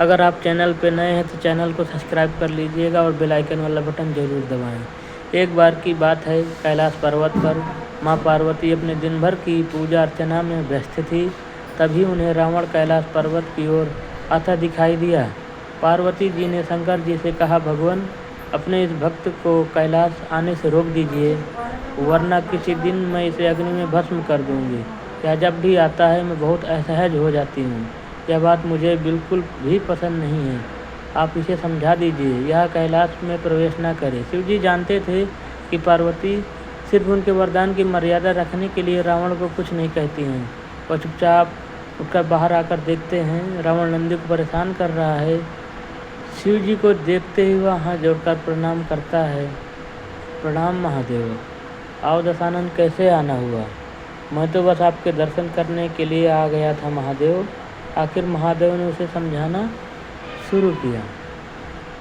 अगर आप चैनल पे नए हैं तो चैनल को सब्सक्राइब कर लीजिएगा और बेल आइकन वाला बटन ज़रूर दबाएं। एक बार की बात है, कैलाश पर्वत पर माँ पार्वती अपने दिन भर की पूजा अर्चना में व्यस्त थी। तभी उन्हें रावण कैलाश पर्वत की ओर आता दिखाई दिया। पार्वती जी ने शंकर जी से कहा, भगवान, अपने इस भक्त को कैलाश आने से रोक दीजिए, वरना किसी दिन मैं इसे अग्नि में भस्म कर दूंगी। यह जब भी आता है मैं बहुत असहज हो जाती हूँ। यह बात मुझे बिल्कुल भी पसंद नहीं है। आप इसे समझा दीजिए, यह कैलाश में प्रवेश न करे। शिव जी जानते थे कि पार्वती सिर्फ उनके वरदान की मर्यादा रखने के लिए रावण को कुछ नहीं कहती हैं। वह चुपचाप उठकर बाहर आकर देखते हैं रावण नंदी को परेशान कर रहा है। शिव जी को देखते ही वह हाथ जोड़कर प्रणाम करता है। प्रणाम महादेव। आओ दशानन, कैसे आना हुआ? मैं तो बस आपके दर्शन करने के लिए आ गया था महादेव। आखिर महादेव ने उसे समझाना शुरू किया।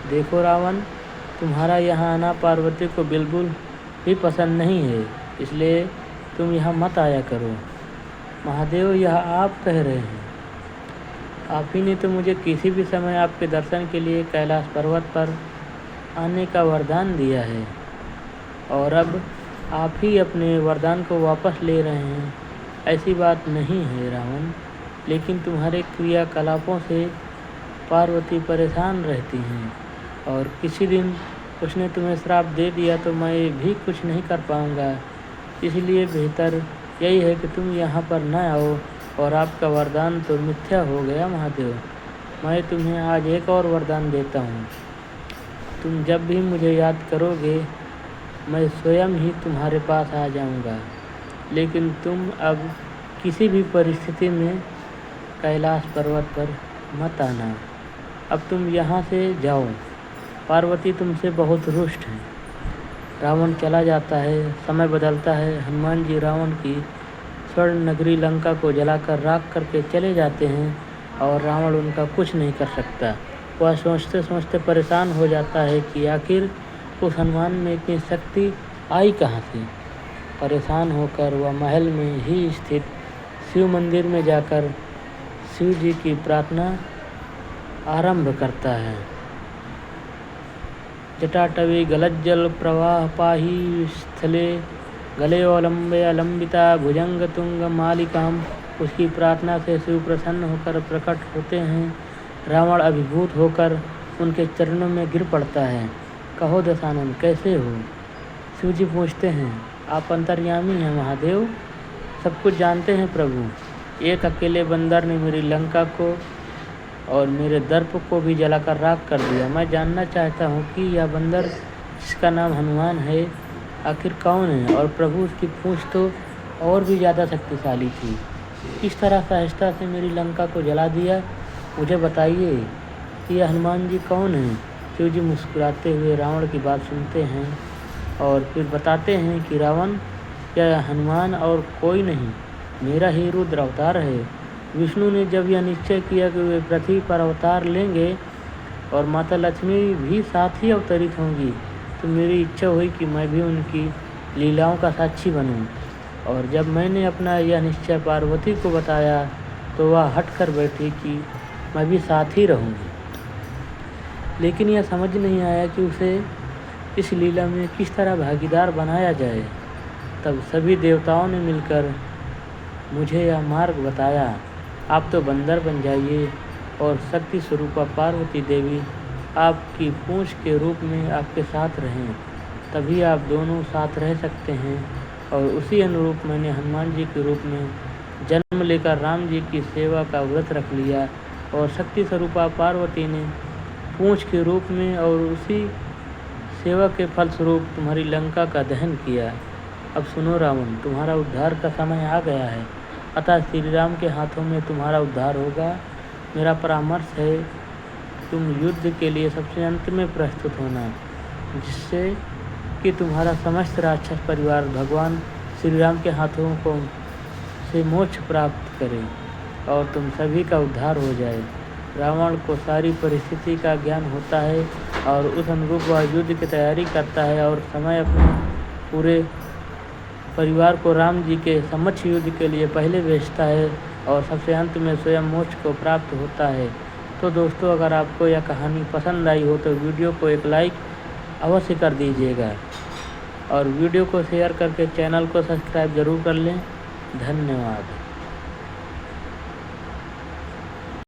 देखो रावण, तुम्हारा यहाँ आना पार्वती को बिल्कुल भी पसंद नहीं है, इसलिए तुम यहाँ मत आया करो। महादेव, यह आप कह रहे हैं? आप ही ने तो मुझे किसी भी समय आपके दर्शन के लिए कैलाश पर्वत पर आने का वरदान दिया है, और अब आप ही अपने वरदान को वापस ले रहे हैं। ऐसी बात नहीं है रावण, लेकिन तुम्हारे क्रियाकलापों से पार्वती परेशान रहती हैं, और किसी दिन उसने तुम्हें श्राप दे दिया तो मैं भी कुछ नहीं कर पाऊँगा। इसलिए बेहतर यही है कि तुम यहाँ पर न आओ, और आपका वरदान तो मिथ्या हो गया महादेव। मैं तुम्हें आज एक और वरदान देता हूँ। तुम जब भी मुझे याद करोगे मैं स्वयं ही तुम्हारे पास आ जाऊँगा, लेकिन तुम अब किसी भी परिस्थिति में कैलाश पर्वत पर मत आना। अब तुम यहाँ से जाओ। पार्वती तुमसे बहुत रुष्ट है। रावण चला जाता है। समय बदलता है। हनुमान जी रावण की स्वर्ण नगरी लंका को जलाकर राख करके चले जाते हैं, और रावण उनका कुछ नहीं कर सकता। वह सोचते सोचते परेशान हो जाता है कि आखिर उस हनुमान में इतनी शक्ति आई कहाँ से। परेशान होकर वह महल में ही स्थित शिव मंदिर में जाकर शिव जी की प्रार्थना आरंभ करता है। जटाटवी गलज्जल प्रवाह पाही स्थले गलेऽवलम्ब्य अलम्बिता भुजंग तुंग मालिकाम। उसकी प्रार्थना से शिव प्रसन्न होकर प्रकट होते हैं। रावण अभिभूत होकर उनके चरणों में गिर पड़ता है। कहो दशानन, कैसे हो? शिव जी पूछते हैं। आप अंतर्यामी हैं महादेव, सब कुछ जानते हैं प्रभु। एक अकेले बंदर ने मेरी लंका को और मेरे दर्प को भी जलाकर राख कर दिया। मैं जानना चाहता हूँ कि यह बंदर जिसका नाम हनुमान है आखिर कौन है? और प्रभु, उसकी पूंछ तो और भी ज़्यादा शक्तिशाली थी। किस तरह सहजता से मेरी लंका को जला दिया? मुझे बताइए कि यह हनुमान जी कौन हैं? शिव जी मुस्कुराते हुए रावण की बात सुनते हैं और फिर बताते हैं कि रावण, यह हनुमान और कोई नहीं, मेरा ही रुद्र अवतार है। विष्णु ने जब यह निश्चय किया कि वे पृथ्वी पर अवतार लेंगे और माता लक्ष्मी भी साथ ही अवतरित होंगी, तो मेरी इच्छा हुई कि मैं भी उनकी लीलाओं का साक्षी बनूं। और जब मैंने अपना यह निश्चय पार्वती को बताया तो वह हट कर बैठी कि मैं भी साथ ही रहूँगी। लेकिन यह समझ नहीं आया कि उसे इस लीला में किस तरह भागीदार बनाया जाए। तब सभी देवताओं ने मिलकर मुझे यह मार्ग बताया। आप तो बंदर बन जाइए और शक्ति स्वरूपा पार्वती देवी आपकी पूंछ के रूप में आपके साथ रहें, तभी आप दोनों साथ रह सकते हैं। और उसी अनुरूप मैंने हनुमान जी के रूप में जन्म लेकर राम जी की सेवा का व्रत रख लिया, और शक्ति स्वरूपा पार्वती ने पूंछ के रूप में और उसी सेवा के फलस्वरूप तुम्हारी लंका का दहन किया। अब सुनो रावण, तुम्हारा उद्धार का समय आ गया है, अतः श्री राम के हाथों में तुम्हारा उद्धार होगा। मेरा परामर्श है, तुम युद्ध के लिए सबसे अंत में प्रस्तुत होना, जिससे कि तुम्हारा समस्त राक्षस परिवार भगवान श्री राम के हाथों को से मोक्ष प्राप्त करे और तुम सभी का उद्धार हो जाए। रावण को सारी परिस्थिति का ज्ञान होता है और उस अनुरूप वह युद्ध की तैयारी करता है और समय अपने पूरे परिवार को राम जी के समक्ष युद्ध के लिए पहले भेजता है, और सबसे अंत में स्वयं मोक्ष को प्राप्त होता है। तो दोस्तों, अगर आपको यह कहानी पसंद आई हो तो वीडियो को एक लाइक अवश्य कर दीजिएगा और वीडियो को शेयर करके चैनल को सब्सक्राइब ज़रूर कर लें। धन्यवाद।